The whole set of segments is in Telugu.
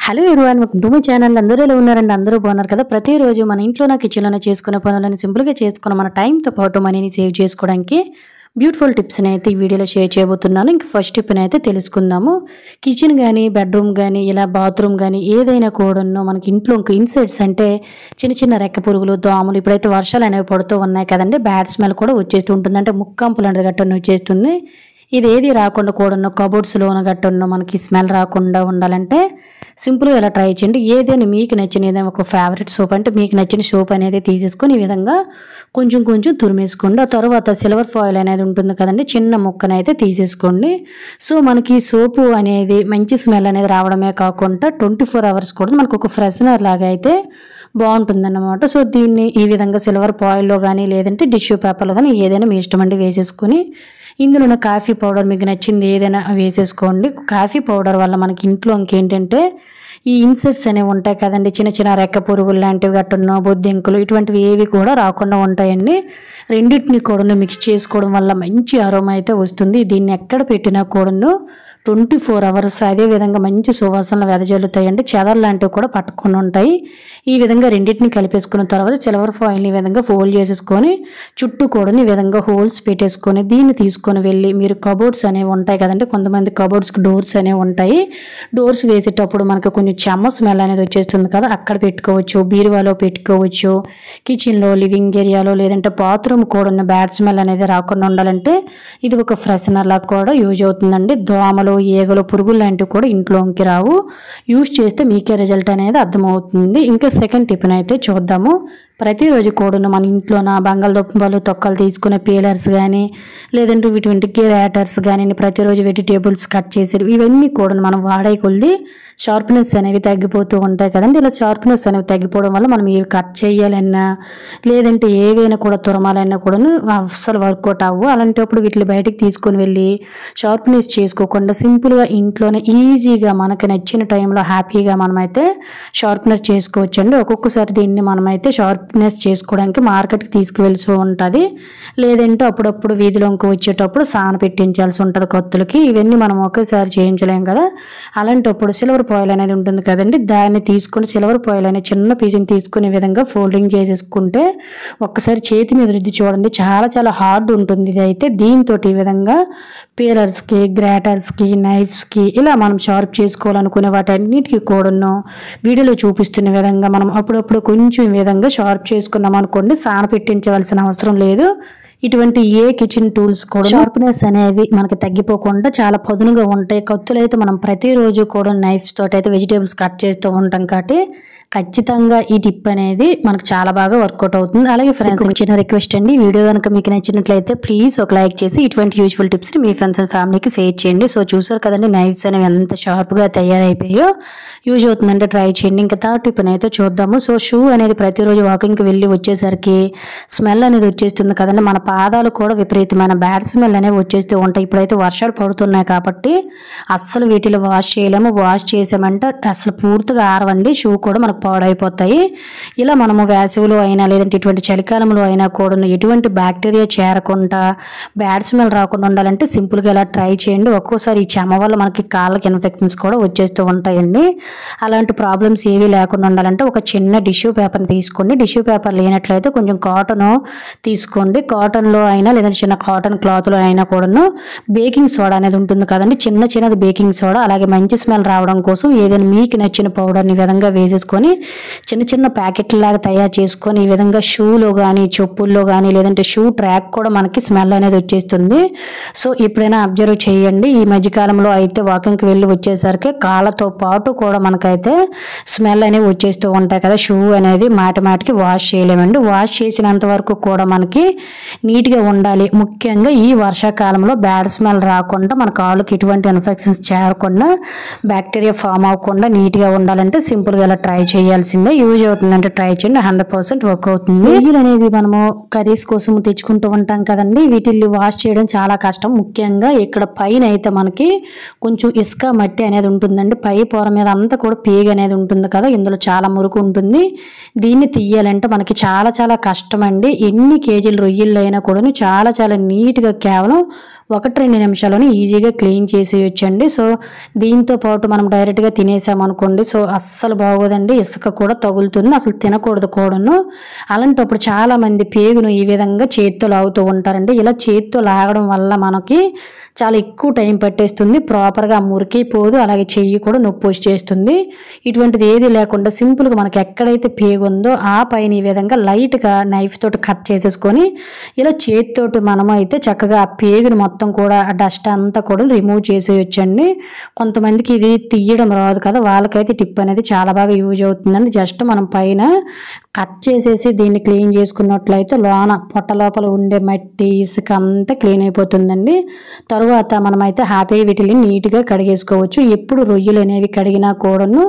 Hello everyone, welcome to my channel. అందరూ ఎలా ఉన్నారండి? అందరూ బాగున్నారు కదా? ప్రతిరోజు మన ఇంట్లోన కిచెన్లోనే చేసుకునే పనులని సింపుల్గా చేసుకుని మన టైంతో పాటు మనీని సేవ్ చేసుకోవడానికి బ్యూటిఫుల్ టిప్స్ని అయితే ఈ వీడియోలో షేర్ చేయబోతున్నాను. ఇంక ఫస్ట్ టిప్ని అయితే తెలుసుకుందాము. కిచెన్ కానీ బెడ్రూమ్ కానీ ఇలా బాత్రూమ్ కానీ ఏదైనా కూడా మనకి ఇంట్లో ఇంక ఇన్సెక్ట్స్ అంటే చిన్న చిన్న రెక్క పురుగులు, దోమలు, ఇప్పుడైతే వర్షాలు అనేవి పడుతూ ఉన్నాయి కదండి, బ్యాడ్ స్మెల్ కూడా వచ్చేస్తూ ఉంటుంది. అంటే ముక్కంపులు అంటే గట్టని వచ్చేస్తుంది. ఇది ఏది రాకుండా కూడా కబోర్డ్స్లోన గట్టున్న మనకి స్మెల్ రాకుండా ఉండాలంటే సింపుల్గా ఇలా ట్రై చేయండి. ఏదైనా మీకు నచ్చిన ఏదైనా ఒక ఫేవరెట్ సోప్ అంటే మీకు నచ్చిన సోప్ అనేది తీసేసుకొని ఈ విధంగా కొంచెం కొంచెం తురిమేసుకోండి. ఆ తర్వాత సిల్వర్ ఫాయిల్ అనేది ఉంటుంది కదండి, చిన్న ముక్కను అయితే తీసేసుకోండి. సో మనకి సోపు అనేది మంచి స్మెల్ అనేది రావడమే కాకుండా 24 hours కూడా మనకు ఒక ఫ్రెషనర్ లాగా అయితే బాగుంటుందన్నమాట. సో దీన్ని ఈ విధంగా సిల్వర్ ఫాయిల్లో కానీ లేదంటే టిష్యూ పేపర్లో కానీ ఏదైనా మీ ఇష్టం అండి వేసేసుకొని ఇందులో కాఫీ పౌడర్ మీకు నచ్చింది ఏదైనా వేసేసుకోండి. కాఫీ పౌడర్ వల్ల మనకి ఇంట్లో ఇంకేంటంటే ఈ ఇన్సెక్ట్స్ అనేవి ఉంటాయి కదండి, చిన్న చిన్న రెక్క పురుగులు లాంటివి గట్టున్న బొద్దింకలు ఇటువంటివి ఏవి కూడా రాకుండా ఉంటాయండి. రెండింటిని కూడా మిక్స్ చేసుకోవడం వల్ల మంచి అరోమా అయితే వస్తుంది. దీన్ని ఎక్కడ పెట్టినా కూడా 24 hours అదేవిధంగా మంచి సువాసనలు వెదజల్లుతాయండి. చెదలు లాంటివి కూడా పట్టుకొని ఉంటాయి. ఈ విధంగా రెండింటిని కలిపేసుకున్న తర్వాత సిల్వర్ ఫాయిల్ని ఈ విధంగా ఫోల్డ్ చేసేసుకొని చుట్టూ కూడా ఈ విధంగా హోల్స్ పెట్టేసుకొని దీన్ని తీసుకొని వెళ్ళి మీరు కబోర్డ్స్ అనేవి ఉంటాయి కదండి, కొంతమంది కబోర్డ్స్కి డోర్స్ అనేవి ఉంటాయి. డోర్స్ వేసేటప్పుడు మనకు కొంచెం చెమ్మ స్మెల్ అనేది వచ్చేస్తుంది కదా, అక్కడ పెట్టుకోవచ్చు, బీరువాలో పెట్టుకోవచ్చు, కిచెన్లో, లివింగ్ ఏరియాలో లేదంటే బాత్రూమ్ కూడా ఉన్న బ్యాడ్ స్మెల్ అనేది రాకుండా ఉండాలంటే ఇది ఒక ఫ్రెషనర్ లాగా కూడా యూజ్ అవుతుందండి. దోమలు, ఈగలు, పురుగులు లాంటివి కూడా ఇంట్లోకి రావు. యూజ్ చేస్తే మీకే రిజల్ట్ అనేది అర్థమవుతుంది. ఇంకా సెకండ్ టిప్ని అయితే చూద్దాము. ప్రతిరోజు కూడా మన ఇంట్లోన బంగాళదుంపలు తొక్కలు తీసుకునే పీలర్స్ కానీ లేదంటే ఇటువంటి గ్రేటర్స్ కానీ ప్రతిరోజు వెజిటేబుల్స్ కట్ చేసేవి ఇవన్నీ కూడా మనం వాడే కొద్ది షార్ప్నెస్ అనేవి తగ్గిపోతూ ఉంటాయి కదండి. ఇలా షార్ప్నెస్ అనేవి తగ్గిపోవడం వల్ల మనం ఏవి కట్ చేయాలన్నా లేదంటే ఏవైనా కూడా తురమాలన్నా కూడా అస్సలు వర్కౌట్ అవ్వు. అలాంటప్పుడు వీటిని బయటికి తీసుకొని వెళ్ళి షార్ప్నెస్ చేసుకోకుండా సింపుల్గా ఇంట్లోనే ఈజీగా మనకు నచ్చిన టైంలో హ్యాపీగా మనమైతే షార్ప్నెస్ చేసుకోవచ్చు అండి. ఒక్కొక్కసారి దీన్ని మనమైతే షార్ప్నెస్ చేసుకోవడానికి మార్కెట్కి తీసుకువెళ్తూ ఉంటుంది, లేదంటే అప్పుడప్పుడు వీధిలోకి వచ్చేటప్పుడు సాన పెట్టించాల్సి ఉంటుంది కత్తులకి. ఇవన్నీ మనం ఒకేసారి చేయించలేం కదా. అలాంటప్పుడు సిల్వర్ ఫాయిల్ అనేది ఉంటుంది కదండి, దాన్ని తీసుకొని సిల్వర్ ఫాయిల్ అనే చిన్న పీస్ని తీసుకునే విధంగా ఫోల్డింగ్ చేసేసుకుంటే ఒక్కసారి చేతి మీద రుద్ది చూడండి, చాలా చాలా హార్డ్ ఉంటుంది ఇది అయితే. దీంతో ఈ విధంగా పీలర్స్కి, గ్రేటర్స్కి, నైఫ్స్కి ఇలా మనం షార్ప్ చేసుకోవాలనుకునే వాటన్నిటికీ కూడాను వీడియోలో చూపిస్తున్న విధంగా మనం అప్పుడప్పుడు కొంచెం ఈ విధంగా షార్ప్ చేసుకున్నాం అనుకోండి, సాన పెట్టించవలసిన అవసరం లేదు. ఇటువంటి ఏ కిచెన్ టూల్స్ కూడా షార్ప్నెస్ అనేది మనకి తగ్గిపోకుండా చాలా పదునుగా ఉంటాయి. కత్తులు అయితే మనం ప్రతిరోజు కూడా నైఫ్స్ తోటి అయితే వెజిటేబుల్స్ కట్ చేస్తూ ఉంటాం కాబట్టి ఖచ్చితంగా ఈ టిప్ అనేది మనకు చాలా బాగా వర్కౌట్ అవుతుంది. అలాగే ఫ్రెండ్స్, చిన్న రిక్వెస్ట్ అండి, వీడియో కనుక మీకు నచ్చినట్లయితే ప్లీజ్ ఒక లైక్ చేసి ఇటువంటి యూజ్ఫుల్ టిప్స్ని మీ ఫ్రెండ్స్ అండ్ ఫ్యామిలీకి షేర్ చేయండి. సో చూసారు కదండి, నైఫ్స్ అనేవి ఎంత షార్ప్గా తయారైపోయాయో, యూజ్ అవుతుందంటే ట్రై చేయండి. ఇంకా థర్డ్ టిప్ అయితే చూద్దాము. సో షూ అనేది ప్రతిరోజు వాకింగ్కి వెళ్ళి వచ్చేసరికి స్మెల్ అనేది వచ్చేస్తుంది కదండి, మన పాదాలు కూడా విపరీతమైన బ్యాడ్ స్మెల్ అనేవి వచ్చేస్తూ ఉంటాయి. ఇప్పుడైతే వర్షాలు పడుతున్నాయి కాబట్టి అస్సలు వీటిలో వాష్ చేయలేము. వాష్ చేసామంటే అసలు పూర్తిగా ఆరవండి, షూ కూడా మనకు పాడైపోతాయి. ఇలా మనము వేసవిలో అయినా లేదంటే ఇటువంటి చలికాలంలో అయినా కూడా ఎటువంటి బ్యాక్టీరియా చేరకుండా బ్యాడ్ స్మెల్ రాకుండా ఉండాలంటే సింపుల్గా ఇలా ట్రై చేయండి. ఒక్కోసారి ఈ చెమ వల్ల మనకి కాళ్ళకి ఇన్ఫెక్షన్స్ కూడా వచ్చేస్తూ ఉంటాయండి. అలాంటి ప్రాబ్లమ్స్ ఏవి లేకుండా ఉండాలంటే ఒక చిన్న టిష్యూ పేపర్ని తీసుకోండి. టిష్యూ పేపర్ లేనట్లయితే కొంచెం కాటన్ తీసుకోండి. కాటన్లో అయినా లేదంటే చిన్న కాటన్ క్లాత్లో అయినా కూడా బేకింగ్ సోడా అనేది ఉంటుంది కదండి, చిన్నది బేకింగ్ సోడా. అలాగే మంచి స్మెల్ రావడం కోసం ఏదైనా మీకు నచ్చిన పౌడర్ని ఈ విధంగా వేసేసుకొని చిన్న ప్యాకెట్ లాగా తయారు చేసుకొని ఈ విధంగా షూలో కానీ చెప్పుల్లో కానీ లేదంటే షూ ట్రాక్ కూడా మనకి స్మెల్ అనేది వచ్చేస్తుంది. సో ఎప్పుడైనా అబ్జర్వ్ చేయండి. ఈ మధ్యకాలంలో అయితే వాకింగ్కి వెళ్ళి వచ్చేసరికి కాళ్ళతో పాటు కూడా మనకైతే స్మెల్ అనేవి వచ్చేస్తూ ఉంటాయి కదా. షూ అనేది మాటికి వాష్ చేయలేమండి. వాష్ చేసినంత వరకు కూడా మనకి నీట్గా ఉండాలి. ముఖ్యంగా ఈ వర్షాకాలంలో బ్యాడ్ స్మెల్ రాకుండా మన కాళ్ళకి ఎటువంటి ఇన్ఫెక్షన్స్ చేరకుండా బ్యాక్టీరియా ఫామ్ అవ్వకుండా నీట్గా ఉండాలంటే సింపుల్గా ఇలా ట్రై చేయాల్సిందే. యూజ్ అవుతుందంటే ట్రై చేయండి, 100% వర్క్ అవుతుంది. రొయ్యలు అనేవి మనము కర్రీస్ కోసం తెచ్చుకుంటూ ఉంటాం కదండి, వీటిని వాష్ చేయడం చాలా కష్టం. ముఖ్యంగా ఇక్కడ పైన అయితే మనకి కొంచెం ఇసుక మట్టి అనేది ఉంటుందండి, పై పొర మీద అంతా కూడా పేగ అనేది ఉంటుంది కదా, ఇందులో చాలా మురుకు ఉంటుంది. దీన్ని తీయాలంటే మనకి చాలా చాలా కష్టం అండి. ఎన్ని కేజీలు రొయ్యలు అయినా కూడా చాలా చాలా నీట్గా కేవలం 1-2 నిమిషాల్లోనే ఈజీగా క్లీన్ చేసేయొచ్చండి. సో దీంతో పాటు మనం డైరెక్ట్గా తినేసామనుకోండి సో అస్సలు బాగోదండి, ఇసుక కూడా తగులుతుంది, అసలు తినకూడదు కూడాను. అలాంటప్పుడు చాలామంది పేగును ఈ విధంగా చేత్తో లాగుతూ ఉంటారండి. ఇలా చేత్తో లాగడం వల్ల మనకి చాలా ఎక్కువ టైం పట్టేస్తుంది, ప్రాపర్గా మురికి పోదు, అలాగే చెయ్యి కూడా నొప్పి వచ్చేస్తుంది. ఇటువంటిది ఏది లేకుండా సింపుల్గా మనకి ఎక్కడైతే పేగు ఉందో ఆ పైన ఈ విధంగా లైట్గా నైఫ్ తోటి కట్ చేసేసుకొని ఇలా చేతితోటి మనము అయితే చక్కగా ఆ పేగుని మొత్తం కూడా ఆ డస్ట్ అంతా కూడా రిమూవ్ చేసేయొచ్చండి. కొంతమందికి ఇది తీయడం రాదు కదా, వాళ్ళకైతే టిప్ అనేది చాలా బాగా యూజ్ అవుతుందండి. జస్ట్ మనం పైన కట్ చేసేసి దీన్ని క్లీన్ చేసుకున్నట్లయితే లోన పొట్ట లోపల ఉండే మట్టి ఇసుక అంతా క్లీన్ అయిపోతుందండి. తరువాత మనమైతే హ్యాపీగా వీటిని నీట్గా కడిగేసుకోవచ్చు. ఎప్పుడు రొయ్యలు అనేవి కడిగినా కూడాను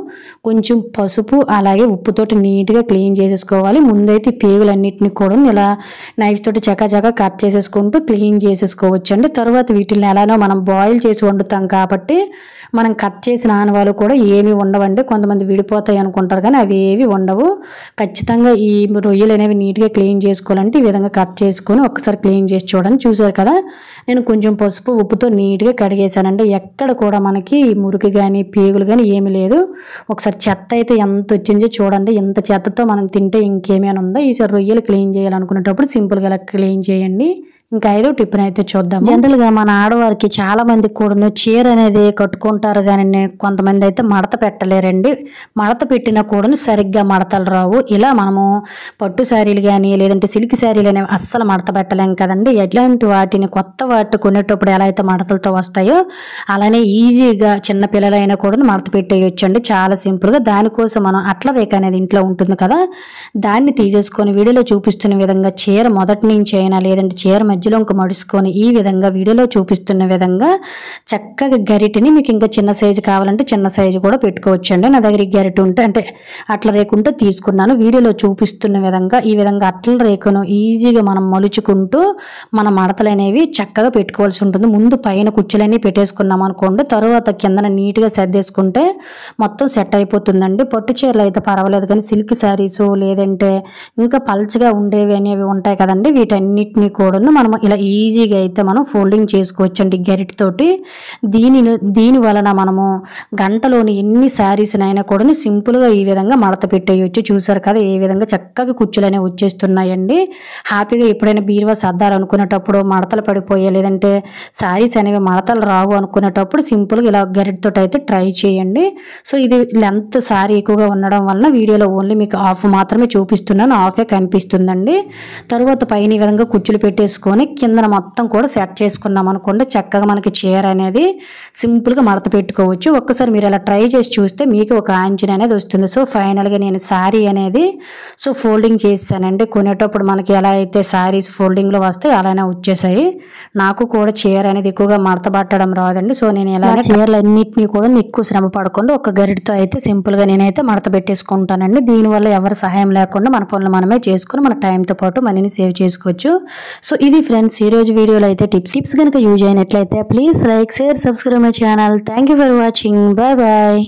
కొంచెం పసుపు అలాగే ఉప్పుతోటి నీట్గా క్లీన్ చేసేసుకోవాలి. ముందైతే పేగులన్నిటిని కూడా ఇలా నైఫ్ తోటి చకచకా కట్ చేసేసుకుంటూ క్లీన్ చేసేసుకోవచ్చు అండి. తర్వాత వీటిని ఎలానో మనం బాయిల్ చేసి వండుతాం కాబట్టి మనం కట్ చేసిన ఆనవాళ్ళు కూడా ఏమీ ఉండవండి. కొంతమంది విడిపోతాయి అనుకుంటారు కానీ అవి ఏవి ఉండవు. ఖచ్చితంగా ఈ రొయ్యలు అనేవి నీట్గా క్లీన్ చేసుకోవాలంటే ఈ విధంగా కట్ చేసుకొని ఒకసారి క్లీన్ చేసి చూడండి. చూసారు కదా, నేను కొంచెం పసుపు ఉప్పుతో నీట్గా కడిగేసానండి. ఎక్కడ కూడా మనకి మురికి కానీ పేగులు కానీ ఏమీ లేదు. ఒకసారి చెత్త అయితే ఎంత వచ్చిందో చూడండి. ఎంత చెత్తతో మనం తింటే ఇంకేమైనా ఉందో. ఈసారి రొయ్యలు క్లీన్ చేయాలనుకునేటప్పుడు సింపుల్గా ఇలా క్లీన్ చేయండి. ఇంకా 5వ టిప్ అయితే చూద్దాం. జనరల్గా మన ఆడవారికి చాలా మంది కూడా చీర అనేది కట్టుకుంటారు కానీ కొంతమంది అయితే మడత పెట్టలేరండి. మడత పెట్టినా కూడా సరిగ్గా మడతలు రావు. ఇలా మనము పట్టు శారీలు కానీ లేదంటే సిల్క్ శారీలు అనేవి అస్సలు మడత పెట్టలేం కదండి. ఎట్లాంటి వాటిని కొత్త వాటి కొనేటప్పుడు ఎలా అయితే మడతలతో వస్తాయో అలానే ఈజీగా చిన్న పిల్లలైనా కూడా మడత పెట్టేయొచ్చండి చాలా సింపుల్గా. దానికోసం మనం అట్ల రేఖ అనేది ఇంట్లో ఉంటుంది కదా, దాన్ని తీసేసుకొని వీడియోలో చూపిస్తున్న విధంగా చీర మొదటి నుంచి అయినా లేదంటే చీర మధ్యలో ఇంక మడుచుకొని ఈ విధంగా వీడియోలో చూపిస్తున్న విధంగా చక్కగా గరిటెని మీకు ఇంకా చిన్న సైజు కావాలంటే చిన్న సైజు కూడా పెట్టుకోవచ్చండి. నా దగ్గర గరిటె ఉంటే అంటే అట్ల రేకుంటే తీసుకున్నాను. వీడియోలో చూపిస్తున్న విధంగా ఈ విధంగా అట్ల రేకును ఈజీగా మనం మలుచుకుంటూ మన మడతలు అనేవి చక్కగా పెట్టుకోవాల్సి ఉంటుంది. ముందు పైన కుచ్చులన్నీ పెట్టేసుకున్నాం అనుకోండి, తర్వాత కిందన నీట్గా సర్దేసుకుంటే మొత్తం సెట్ అయిపోతుందండి. పట్టు చీరలు అయితే పర్వాలేదు కానీ సిల్క్ శారీస్ లేదంటే ఇంకా పల్చగా ఉండేవి అనేవి ఉంటాయి కదండి, వీటన్నిటిని కూడా మనం ఇలా ఈజీగా అయితే మనం ఫోల్డింగ్ చేసుకోవచ్చండి గరిటెతోటి. దీని వలన మనము గంటలోని ఎన్ని శారీస్నైనా కూడా సింపుల్గా ఈ విధంగా మడత పెట్టేయచ్చు. చూసారు కదా ఏ విధంగా చక్కగా కుచ్చులు అనేవి వచ్చేస్తున్నాయండి. హ్యాపీగా ఎప్పుడైనా బీరువా సర్దాలనుకునేటప్పుడు మడతలు పడిపోయే లేదంటే శారీస్ అనేవి మడతలు రావు అనుకునేటప్పుడు సింపుల్గా ఇలా గరిటెతో అయితే ట్రై చేయండి. సో ఇది లెంత్ శారీ ఎక్కువగా ఉండడం వలన వీడియోలో ఓన్లీ మీకు హాఫ్ మాత్రమే చూపిస్తున్నాను, హాఫే కనిపిస్తుందండి. తర్వాత పైన ఈ విధంగా కుచ్చులు పెట్టేసుకొని కిందన మొత్తం కూడా సెట్ చేసుకున్నాం అనుకోండి, చక్కగా మనకి చీర అనేది సింపుల్గా మడత పెట్టుకోవచ్చు. ఒక్కసారి మీరు ఇలా ట్రై చేసి చూస్తే మీకు ఒక ఆంచన అనేది వస్తుంది. సో ఫైనల్గా నేను శారీ అనేది ఫోల్డింగ్ చేశానండి. కొనేటప్పుడు మనకి ఎలా అయితే శారీస్ ఫోల్డింగ్లో వస్తాయి అలానే వచ్చేసాయి. నాకు కూడా చీర అనేది ఎక్కువగా మడత పట్టడం రాదండి. సో నేను ఎలా చీరలన్నింటినీ కూడా ఎక్కువ శ్రమ పడకుండా ఒక గరిటతో అయితే సింపుల్గా నేనైతే మడత పెట్టేసుకుంటానండి. దీనివల్ల ఎవరి సహాయం లేకుండా మన పనులు మనమే చేసుకుని మన టైంతో పాటు మనీని సేవ్ చేసుకోవచ్చు. సో ఇది ఫ్రెండ్స్ ఈరోజు వీడియోలో అయితే టిప్స్ కనుక యూజ్ అయినట్లయితే please like share subscribe my channel. Thank you for watching. Bye bye.